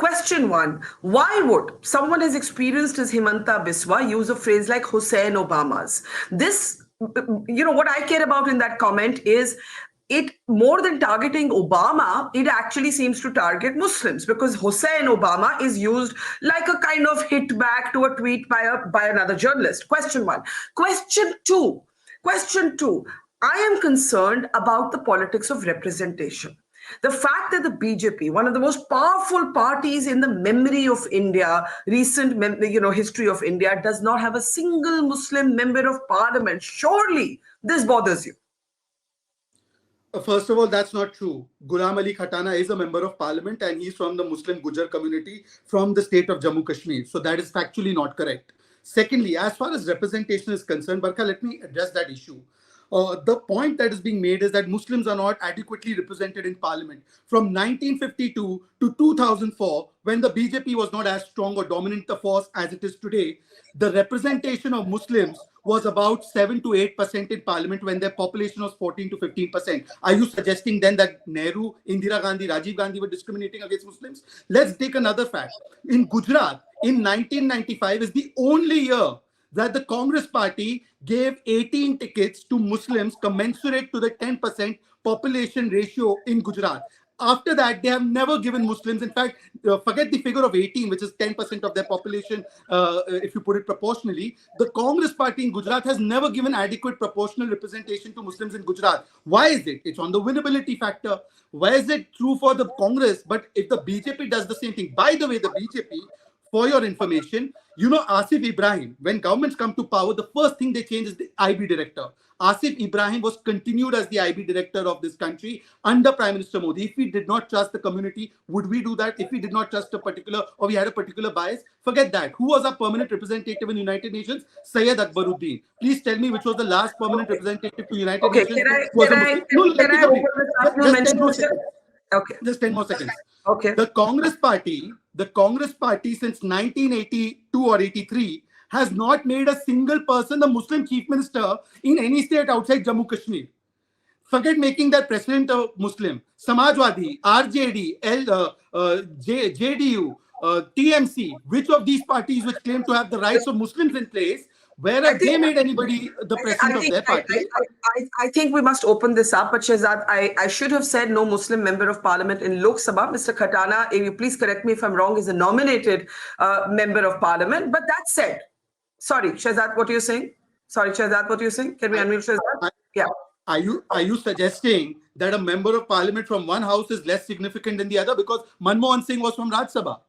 Question one, why would someone as experienced as Himanta Biswa use a phrase like Hussein Obama's? This, what I care about in that comment is it more than targeting Obama, it actually seems to target Muslims because Hussein Obama is used like a kind of hit back to a tweet by another journalist. Question one. Question two. I am concerned about the politics of representation. The fact that the BJP, one of the most powerful parties in the memory of India, history of India, does not have a single Muslim member of parliament. Surely this bothers you. First of all, that's not true. Ghulam Ali Khatana is a member of parliament and he's from the Muslim Gujar community from the state of Jammu Kashmir. So that is factually not correct. Secondly, as far as representation is concerned, Barkha, let me address that issue. The point that is being made is that Muslims are not adequately represented in parliament. From 1952 to 2004, when the BJP was not as strong or dominant a force as it is today, the representation of Muslims was about 7 to 8% in parliament when their population was 14 to 15%. Are you suggesting then that Nehru, Indira Gandhi, Rajiv Gandhi were discriminating against Muslims? Let's take another fact. In Gujarat, in 1995 is the only year that the Congress party gave 18 tickets to Muslims commensurate to the 10% population ratio in Gujarat. After that, they have never given Muslims, in fact, forget the figure of 18, which is 10% of their population, if you put it proportionally. The Congress party in Gujarat has never given adequate proportional representation to Muslims in Gujarat. Why is it? It's on the winnability factor. Why is it true for the Congress? But if the BJP does the same thing, by the way, the BJP, for your information, Asif Ibrahim, when governments come to power, the first thing they change is the IB director. Asif Ibrahim was continued as the IB director of this country under Prime Minister Modi. If we did not trust the community, would we do that? If we did not trust a particular, or we had a particular bias, forget that. Who was our permanent representative in United Nations? Syed Akbaruddin. Please tell me which was the last permanent representative to United Nations who was a Muslim. No, let me complete. Just 10 more seconds. Okay. Just 10 more seconds. Okay. The Congress party since 1982 or 83 has not made a single person the Muslim chief minister in any state outside Jammu Kashmir. Forget making that president a Muslim. Samajwadi, RJD, JDU, TMC, which of these parties which claim to have the rights of Muslims in place, where have they made anybody the president of their party? I think we must open this up. But Shehzad, I should have said no Muslim member of parliament in Lok Sabha. Mr. Khatana, if you please correct me if I'm wrong, is a nominated member of parliament. But that said, sorry, Shehzad, what are you saying? Can we unmute Shehzad? Yeah. Are you suggesting that a member of parliament from one house is less significant than the other? Because Manmohan Singh was from Raj Sabha.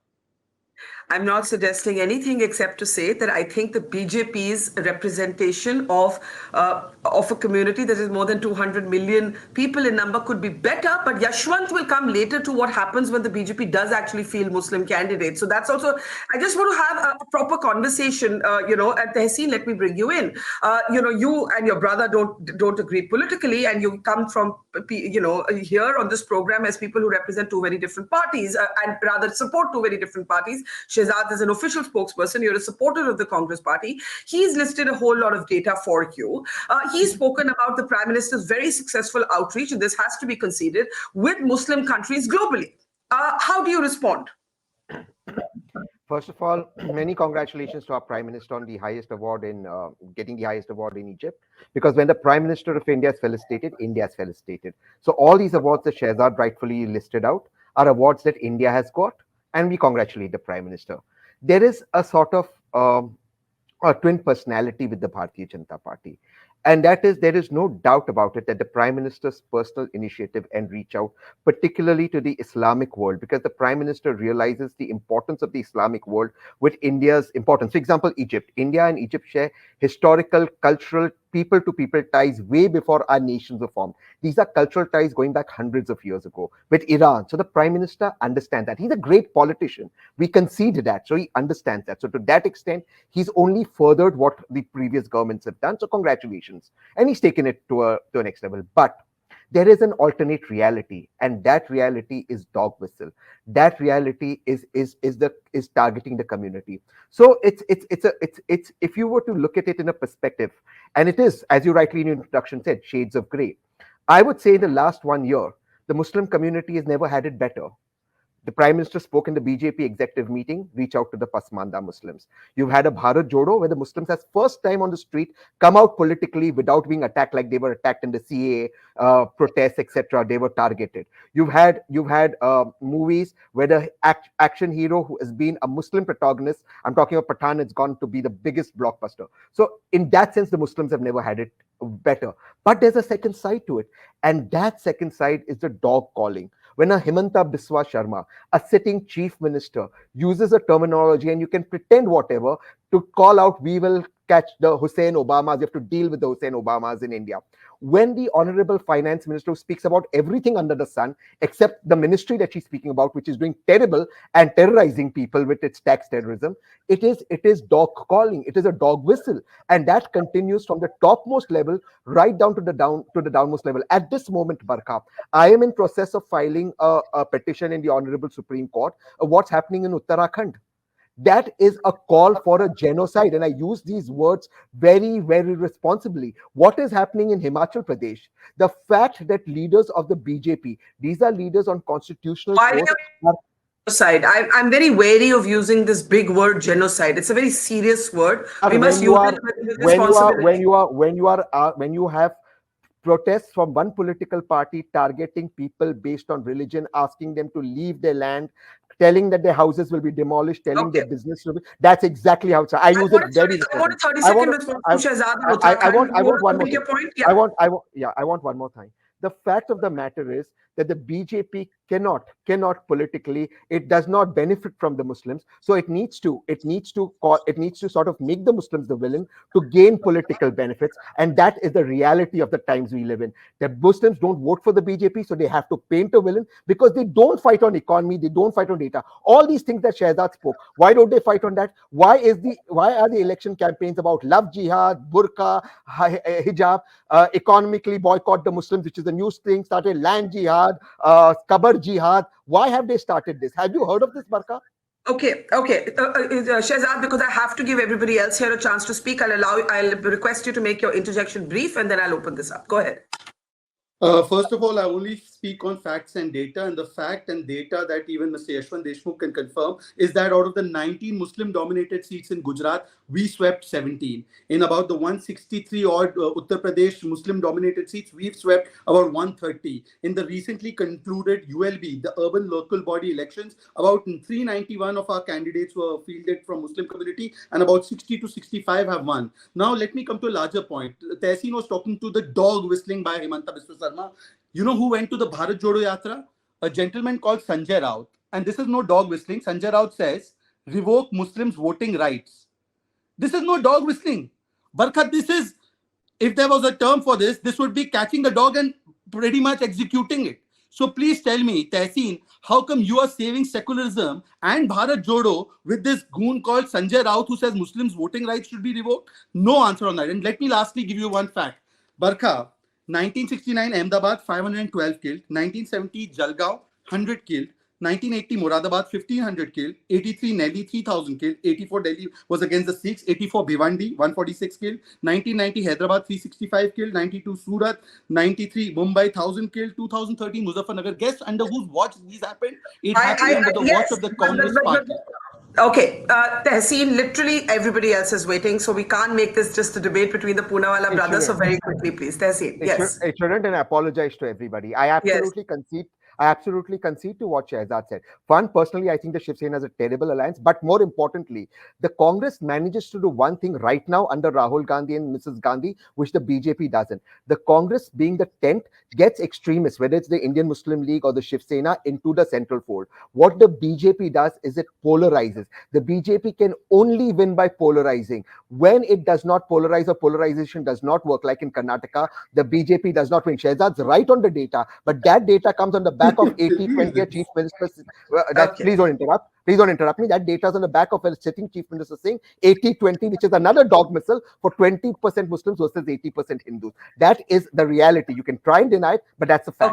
I'm not suggesting anything except to say that I think the BJP's representation of a community that is more than 200 million people in number could be better. But Yashwant will come later to what happens when the BJP does actually field Muslim candidates. So that's also, I just want to have a proper conversation, at Tehseen, let me bring you in. You and your brother don't agree politically, and you come from, here on this program as people who represent two very different parties and rather support two very different parties. Shehzad is an official spokesperson. You're a supporter of the Congress party. He's listed a whole lot of data for you. He's spoken about the Prime Minister's very successful outreach, and this has to be conceded, with Muslim countries globally. How do you respond? First of all, many congratulations to our Prime Minister on the highest award getting the highest award in Egypt. Because when the Prime Minister of India is felicitated, India is felicitated. So all these awards that Shehzad rightfully listed out are awards that India has got, and we congratulate the Prime Minister. There is a sort of a twin personality with the Bharatiya Janata Party. And that is, there is no doubt about it that the Prime Minister's personal initiative and reach out, particularly to the Islamic world, because the Prime Minister realizes the importance of the Islamic world with India's importance. For example, Egypt. India and Egypt share historical, cultural, people-to-people ties way before our nations were formed. These are cultural ties going back hundreds of years ago with Iran. So the Prime Minister understands that. He's a great politician. We concede that. So he understands that. So to that extent, he's only furthered what the previous governments have done. So congratulations. And he's taken it to a next level. But there is an alternate reality, and that reality is dog whistle. That reality is targeting the community. So it's if you were to look at it in a perspective, and it is, as you rightly in your introduction said, shades of gray. I would say in the last 1 year, the Muslim community has never had it better. The Prime Minister spoke in the BJP executive meeting, reach out to the Pasmanda Muslims. You've had a Bharat Jodo, where the Muslims has first time on the street come out politically without being attacked like they were attacked in the CAA protests, etc. They were targeted. You've had movies where the action hero who has been a Muslim protagonist, I'm talking about Pathan, it's gone to be the biggest blockbuster. So in that sense, the Muslims have never had it better. But there's a second side to it. And that second side is the dog calling. When a Himanta Biswa Sharma, a sitting chief minister, uses a terminology, and you can pretend whatever, to call out, we will catch the Hussein Obamas, you have to deal with the Hussein Obamas in India. When the honorable finance minister, who speaks about everything under the sun, except the ministry that she's speaking about, which is doing terrible and terrorizing people with its tax terrorism, it is dog calling, it is a dog whistle. And that continues from the topmost level right down to the downmost level. At this moment, Barkha, I am in process of filing a petition in the Honorable Supreme Court of what's happening in Uttarakhand. That is a call for a genocide. And I use these words very, very responsibly. What is happening in Himachal Pradesh? The fact that leaders of the BJP, these are leaders on constitutional force. Genocide. I'm very wary of using this big word genocide. It's a very serious word. We must use it with responsibility. When you have protests from one political party targeting people based on religion, asking them to leave their land, telling that their houses will be demolished, telling their business will be, that's exactly how it's. I use it very. I want a 30-second response to Shehzad. I want one more. Yeah. I want one more time. The fact of the matter is that the BJP cannot politically, it does not benefit from the Muslims, so it needs to sort of make the Muslims the villain to gain political benefits, and that is the reality of the times we live in. The Muslims don't vote for the BJP, so they have to paint a villain, because they don't fight on economy, they don't fight on data. All these things that Shehzad spoke, why don't they fight on that? Why are the election campaigns about love jihad, burqa, hijab, economically boycott the Muslims, which is the new thing, started land jihad, Kabar jihad? Why have they started this? Have you heard of this, Barkha? Okay. Shehzad, because I have to give everybody else here a chance to speak, I'll request you to make your interjection brief, and then I'll open this up. Go ahead. First of all, I only speak on facts and data, and the fact and data that even Mr. Yashwant Deshmukh can confirm is that out of the 19 Muslim-dominated seats in Gujarat, we swept 17. In about the 163 odd Uttar Pradesh Muslim-dominated seats, we've swept about 130. In the recently concluded ULB, the urban local body elections, about 391 of our candidates were fielded from Muslim community, and about 60 to 65 have won. Now, let me come to a larger point. Tehseen was talking to the dog whistling by Himanta Biswa Sharma. You know who went to the Bharat Jodo Yatra? A gentleman called Sanjay Raut. And this is no dog whistling. Sanjay Raut says, revoke Muslims' voting rights. This is no dog whistling. Barkha, this is, if there was a term for this, this would be catching the dog and pretty much executing it. So please tell me, Tehseen, how come you are saving secularism and Bharat Jodo with this goon called Sanjay Raut who says Muslims' voting rights should be revoked? No answer on that. And let me lastly give you one fact. Barkha, 1969 Ahmedabad, 512 killed. 1970 Jalgaon, 100 killed. 1980 Moradabad, 1500 killed. 83 Delhi, 3000 killed. 84 Delhi was against the Sikhs. 84 Bhiwandi, 146 killed. 1990 Hyderabad, 365 killed. 92 Surat, 93 Mumbai, 1000 killed. 2013 Muzaffarnagar. Guess under whose watch these happened? It happened under the watch of the Congress party. Okay, Tehseen, literally everybody else is waiting, so we can't make this just a debate between the Poonawalla brothers. So very quickly, please, Tehseen. Yes. It shouldn't, and I apologize to everybody. I absolutely concede. I absolutely concede to what Shehzad said. One, personally, I think the Shiv Sena is a terrible alliance. But more importantly, the Congress manages to do one thing right now under Rahul Gandhi and Mrs. Gandhi, which the BJP doesn't. The Congress, being the tent, gets extremists, whether it's the Indian Muslim League or the Shiv Sena, into the central fold. What the BJP does is it polarizes. The BJP can only win by polarizing. When it does not polarize or polarization does not work, like in Karnataka, the BJP does not win. Shehzad's right on the data, but that data comes on the back of 80-20 chief ministers. Please don't interrupt. Please don't interrupt me. That data is on the back of a sitting chief minister saying 80-20, which is another dog missile for 20% Muslims versus 80% Hindus. That is the reality. You can try and deny it, but that's a fact.